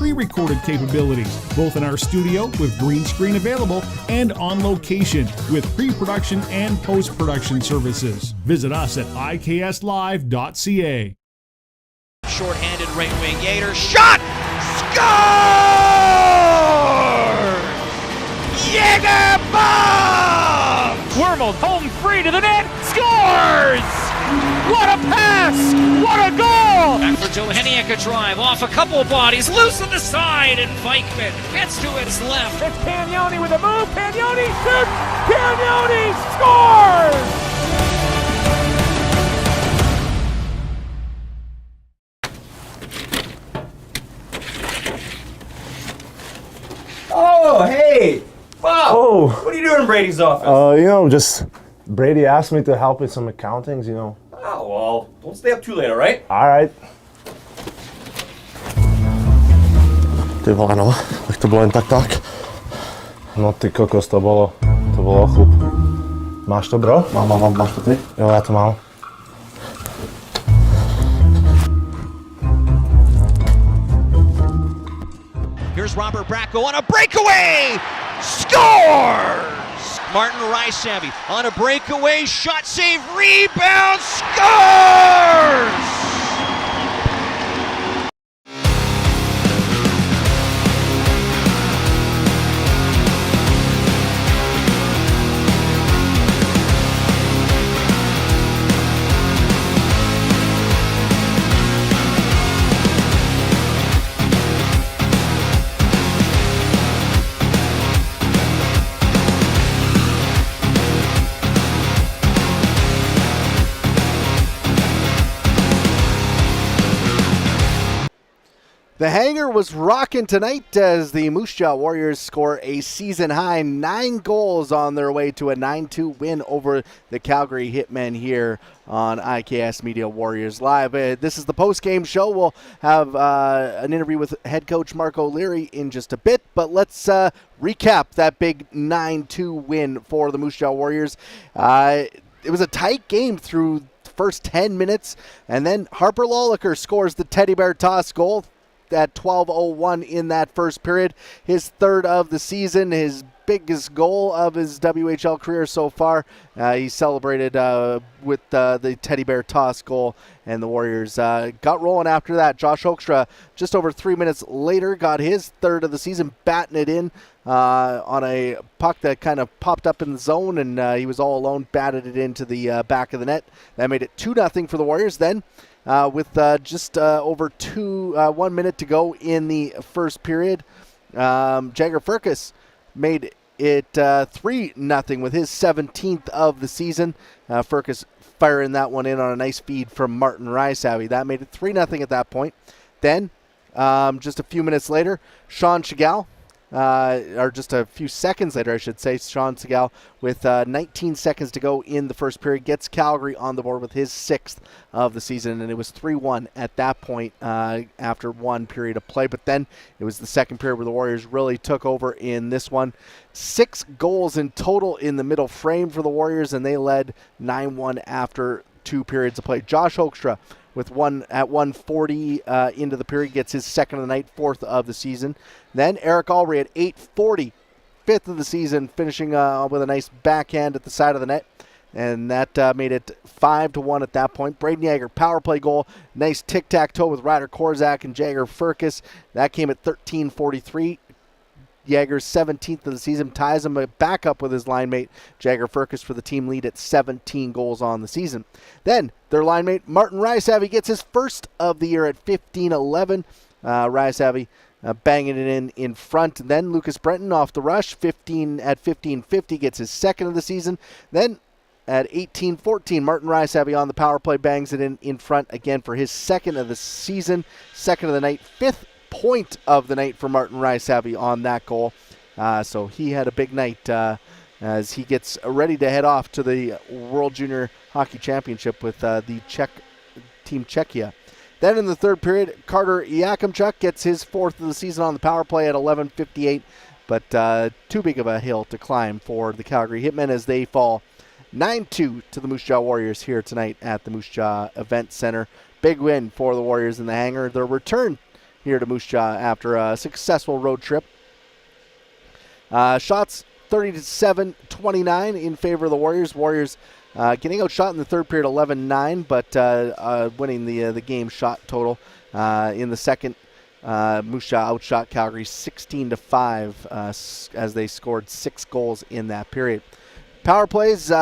pre-recorded capabilities, both in our studio with green screen available and on location with pre-production and post-production services. Visit us at ikslive.ca. Short-handed right wing, Yater, shot! Score! Jäger bomb! Wormold home free to the net, scores! What a pass! What a goal! Back for Johaniak, a drive off a couple of bodies, loose on the side, and Vikman gets to his left. It's Pagnoni with a move, Pagnoni shoots! Pagnoni scores! Oh, hey! Wow! Oh! What are you doing in Brady's office? Just Brady asked me to help with some accountings, Oh, well, don't stay up too late, all right? All right. Ty vole, no, tak to bylo jen tak. No ty kokos, to bylo chlup. Máš to, bro? Mám, máš to ty? Jo, já to mám. Here's Robert Bracco on a breakaway! Scores! Martin Rysavy on a breakaway, shot save, rebound, scores! The hangar was rocking tonight as the Moose Jaw Warriors score a season-high 9 goals on their way to a 9-2 win over the Calgary Hitmen here on IKS Media Warriors Live. This is the post-game show. We'll have an interview with head coach Mark O'Leary in just a bit, but let's recap that big 9-2 win for the Moose Jaw Warriors. It was a tight game through the first 10 minutes, and then Harper Lolliker scores the teddy bear toss goal at 12:01 in that first period. His third of the season, his biggest goal of his WHL career so far. He celebrated with the teddy bear toss goal, and the Warriors got rolling after that. Josh Hoekstra, just over 3 minutes later, got his third of the season, batting it in on a puck that kind of popped up in the zone, and he was all alone, batted it into the back of the net. That made it 2-0 for the Warriors. Then with just over 1 minute to go in the first period, Jagger Firkus made it 3-0 with his 17th of the season. Firkus firing that one in on a nice feed from Martin Rysavy. That made it 3-0 at that point. Then, just a few minutes later, Sean Chagall, or just a few seconds later, I should say, Sean Segal, with 19 seconds to go in the first period, gets Calgary on the board with his 6th of the season, and it was 3-1 at that point after one period of play. But then it was the second period where the Warriors really took over in this one. 6 goals in total in the middle frame for the Warriors, and they led 9-1 after 2 periods of play. Josh Hoekstra, with one at 1:40 into the period, gets his 2nd of the night, 4th of the season. Then Eric Alry at 8:40, 5th of the season, finishing with a nice backhand at the side of the net, and that made it 5-1 at that point. Braden Yager, power play goal, nice tic-tac-toe with Ryder Korzak and Jagger Firkus. That came at 13:43. Yager's 17th of the season ties him back up with his line mate Jagger Firkus for the team lead at 17 goals on the season. Then their line mate Martin Rysavy gets his first of the year at 15:11. Rysavy banging it in front. And then Lucas Brenton off the rush, 15:50 gets his 2nd of the season. Then at 18:14, Martin Rysavy on the power play bangs it in front again for his 2nd of the season, 2nd of the night, 5th point of the night for Martin Rysavy on that goal. So he had a big night as he gets ready to head off to the World Junior Hockey Championship with the Czech team Czechia. Then in the third period, Carter Yakimchuk gets his 4th of the season on the power play at 11:58, but too big of a hill to climb for the Calgary Hitmen as they fall 9-2 to the Moose Jaw Warriors here tonight at the Moose Jaw Event Center. Big win for the Warriors in the hangar. Their return here to Moose Jaw after a successful road trip. Shots 37-29 in favor of the Warriors. Warriors getting outshot in the third period 11-9, but winning the game shot total. In the second, Moose Jaw outshot Calgary 16-5 as they scored 6 goals in that period. Power plays 2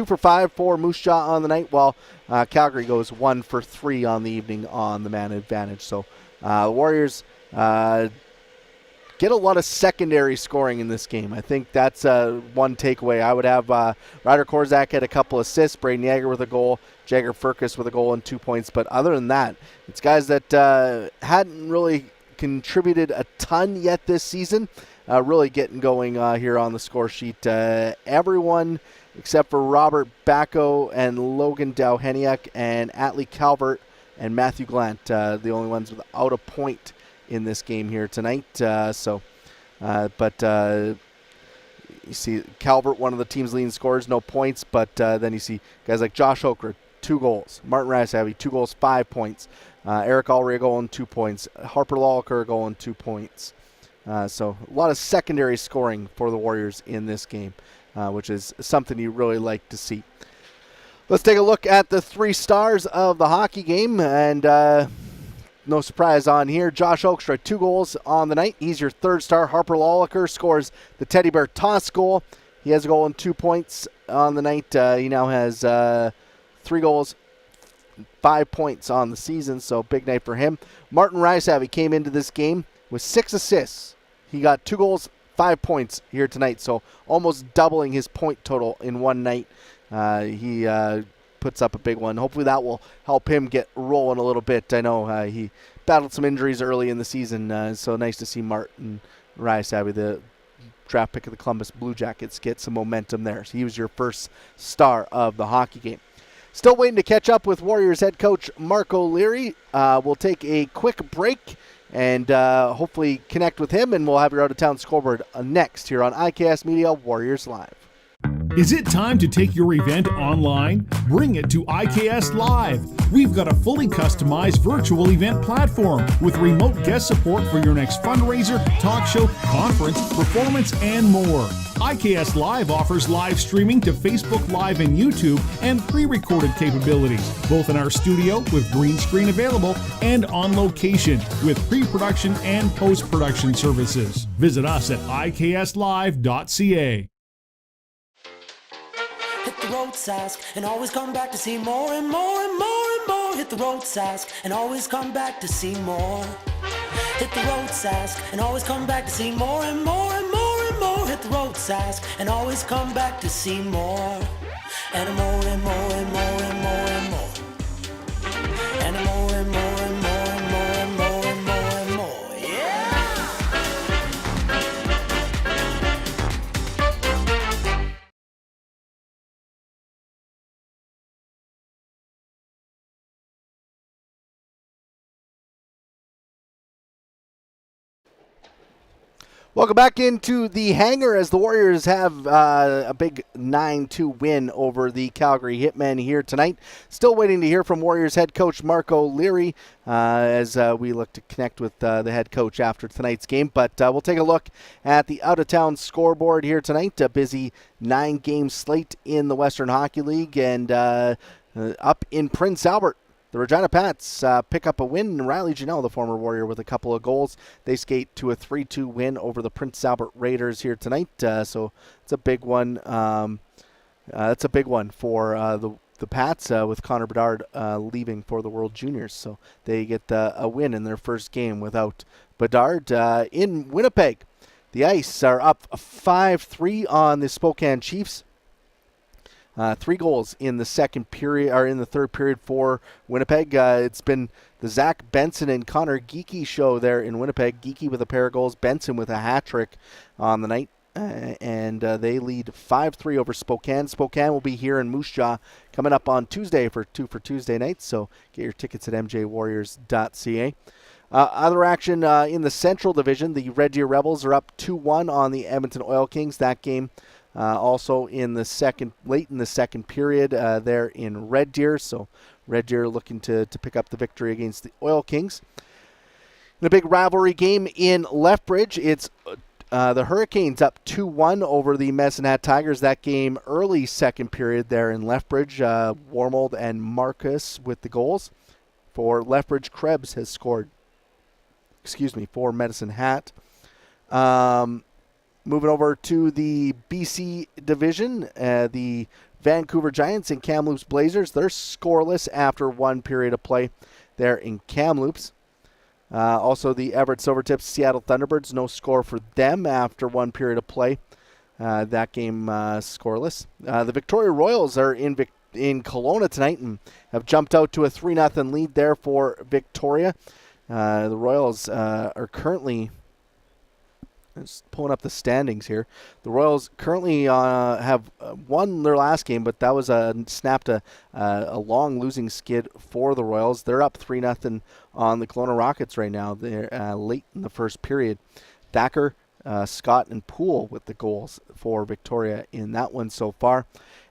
for 5 for Moose Jaw on the night, while Calgary goes 1 for 3 on the evening on the man advantage. So the Warriors get a lot of secondary scoring in this game. I think that's one takeaway. I would have Ryder Korzak had a couple assists, Braden Yeager with a goal, Jagger Furcus with a goal and 2 points. But other than that, it's guys that hadn't really contributed a ton yet this season, really getting going here on the score sheet. Everyone except for Robert Bacco and Logan Dowheniak and Atlee Calvert and Matthew Glant, the only ones without a point in this game here tonight. You see Calvert, one of the team's leading scorers, no points, but then you see guys like Josh Okra, 2 goals. Martin Ricehavi, 2 goals, 5 points. Eric Allray a goal and 2 points. Harper Lawler a goal and 2 points. So a lot of secondary scoring for the Warriors in this game, which is something you really like to see. Let's take a look at the 3 stars of the hockey game, and no surprise on here. Josh Oakestra, 2 goals on the night. He's your 3rd star. Harper Lawler scores the Teddy Bear toss goal. He has a goal and 2 points on the night. He now has 3 goals, 5 points on the season, so big night for him. Martin Ricehavi came into this game with 6 assists. He got 2 goals, 5 points here tonight, so almost doubling his point total in one night. He puts up a big one. Hopefully that will help him get rolling a little bit. I know he battled some injuries early in the season, so nice to see Martin Ricehavi, the draft pick of the Columbus Blue Jackets, get some momentum there. So he was your 1st star of the hockey game. Still waiting to catch up with Warriors head coach Marc O'Leary. We'll take a quick break and hopefully connect with him, and we'll have your out-of-town scoreboard next here on IKS Media Warriors Live. Is it time to take your event online? Bring it to IKS Live. We've got a fully customized virtual event platform with remote guest support for your next fundraiser, talk show, conference, performance, and more. IKS Live offers live streaming to Facebook Live and YouTube and pre-recorded capabilities, both in our studio with green screen available and on location with pre-production and post-production services. Visit us at ikslive.ca. Hit the road, Sask, and always come back to see more and more and more and more. Hit the road, Sask, and always come back to see more. Hit the road, Sask, and always come back to see more and more and more and more. Hit the road, Sask, and always come back to see more. And more and more and more and more and more. And more and more and more and more and more and more and more. Yeah! Welcome back into the hangar as the Warriors have a big 9-2 win over the Calgary Hitmen here tonight. Still waiting to hear from Warriors head coach Marc O'Leary as we look to connect with the head coach after tonight's game. But we'll take a look at the out-of-town scoreboard here tonight. A busy 9-game slate in the Western Hockey League, and up in Prince Albert, the Regina Pats pick up a win. Riley Janelle, the former Warrior, with a couple of goals. They skate to a 3-2 win over the Prince Albert Raiders here tonight. So it's a big one. That's a big one for the Pats with Connor Bedard leaving for the World Juniors. So they get a win in their first game without Bedard. In Winnipeg, the Ice are up 5-3 on the Spokane Chiefs. 3 goals in the second period, or in the third period for Winnipeg. It's been the Zach Benson and Connor Geekie show there in Winnipeg. Geekie with a pair of goals, Benson with a hat trick on the night, and they lead 5-3 over Spokane. Spokane will be here in Moose Jaw coming up on Tuesday for Tuesday night, so get your tickets at mjwarriors.ca. Other action in the Central Division, the Red Deer Rebels are up 2-1 on the Edmonton Oil Kings. That game also in the late in the second period there in Red Deer. So Red Deer looking to pick up the victory against the Oil Kings. In a big rivalry game in Lethbridge, it's the Hurricanes up 2-1 over the Medicine Hat Tigers. That game early second period there in Lethbridge. Warmold and Marcus with the goals. For Lethbridge, Krebs has scored, for Medicine Hat. Moving over to the BC division, the Vancouver Giants and Kamloops Blazers, they're scoreless after one period of play there in Kamloops. Also, the Everett Silvertips, Seattle Thunderbirds, no score for them after one period of play. That game scoreless. The Victoria Royals are in Kelowna tonight and have jumped out to a 3-0 lead there for Victoria. The Royals are currently, just pulling up the standings here. The Royals currently have won their last game, but that was snapped a long losing skid for the Royals. They're up 3-0 on the Kelowna Rockets right now. They're late in the first period. Thacker, Scott, and Poole with the goals for Victoria in that one so far.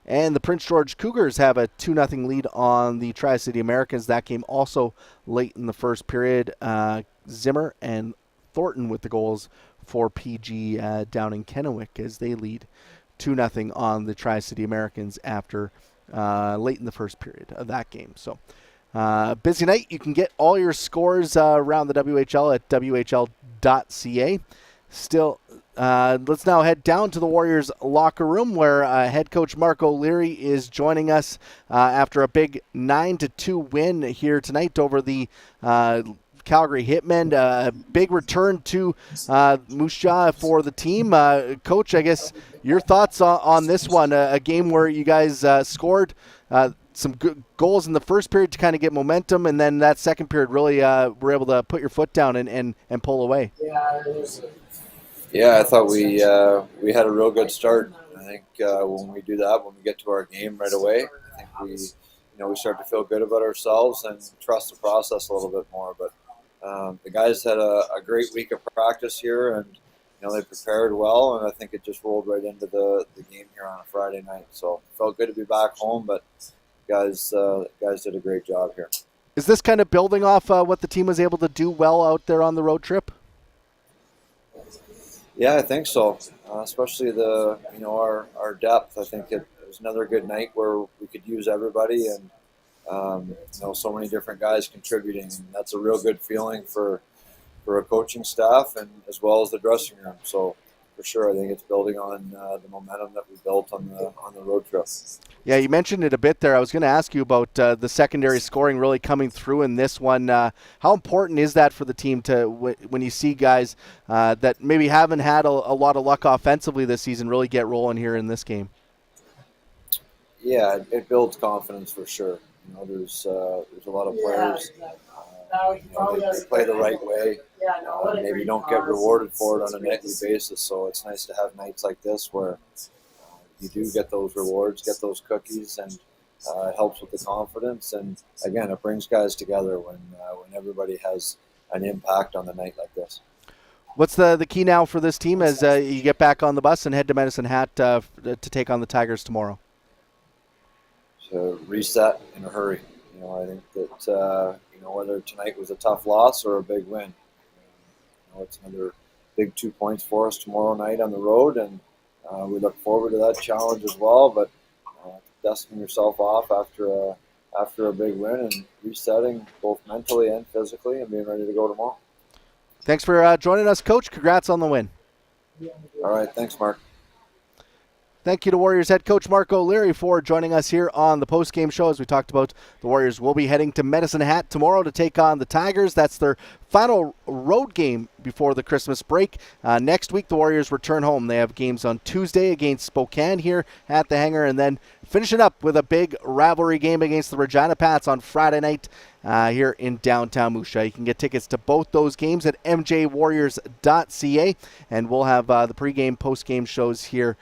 And the Prince George Cougars have a 2-0 lead on the Tri-City Americans. That game also late in the first period. Zimmer and Thornton with the goals for PG down in Kennewick as they lead 2-0 on the Tri-City Americans after late in the first period of that game. So busy night. You can get all your scores around the WHL at whl.ca. Still, let's now head down to the Warriors locker room where head coach Marc O'Leary is joining us after a big 9-2 win here tonight over the Calgary Hitmen. Big return to Moose Jaw for the team. Coach, I guess your thoughts on this one, a game where you guys scored some good goals in the first period to kind of get momentum, and then that second period really were able to put your foot down and pull away. Yeah, I thought we had a real good start. I think when we do that, when we get to our game right away, I think we start to feel good about ourselves and trust the process a little bit more. But the guys had a great week of practice here, and they prepared well, and I think it just rolled right into the game here on a Friday night. So it felt good to be back home, but guys did a great job here. Is this kind of building off what the team was able to do well out there on the road trip? Yeah, I think so. Especially our depth. I think it was another good night where we could use everybody, and so many different guys contributing. And that's a real good feeling for a coaching staff and as well as the dressing room. So for sure, I think it's building on the momentum that we built on the road trip. Yeah, you mentioned it a bit there. I was going to ask you about the secondary scoring really coming through in this one. How important is that for the team when you see guys that maybe haven't had a lot of luck offensively this season really get rolling here in this game? Yeah, it builds confidence for sure. There's a lot of players. They play the right way. Maybe don't get rewarded for it on a nightly basis. So it's nice to have nights like this where you do get those rewards, get those cookies, and it helps with the confidence. And again, it brings guys together when everybody has an impact on the night like this. What's the key now for this team as you get back on the bus and head to Medicine Hat to take on the Tigers tomorrow? To reset in a hurry. I think that whether tonight was a tough loss or a big win, it's another big 2 points for us tomorrow night on the road, and we look forward to that challenge as well. But dusting yourself off after a big win and resetting both mentally and physically and being ready to go tomorrow. Thanks for joining us, Coach. Congrats on the win. All right, thanks, Mark. Thank you to Warriors head coach Marc O'Leary for joining us here on the post-game show. As we talked about, the Warriors will be heading to Medicine Hat tomorrow to take on the Tigers. That's their final road game before the Christmas break. Next week, the Warriors return home. They have games on Tuesday against Spokane here at the Hangar, and then finishing up with a big rivalry game against the Regina Pats on Friday night here in downtown Moose Jaw. You can get tickets to both those games at mjwarriors.ca, and we'll have the pregame, postgame shows here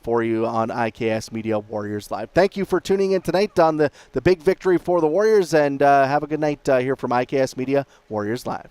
for you on IKS Media Warriors Live. Thank you for tuning in tonight on the big victory for the Warriors, and have a good night here from IKS Media Warriors Live.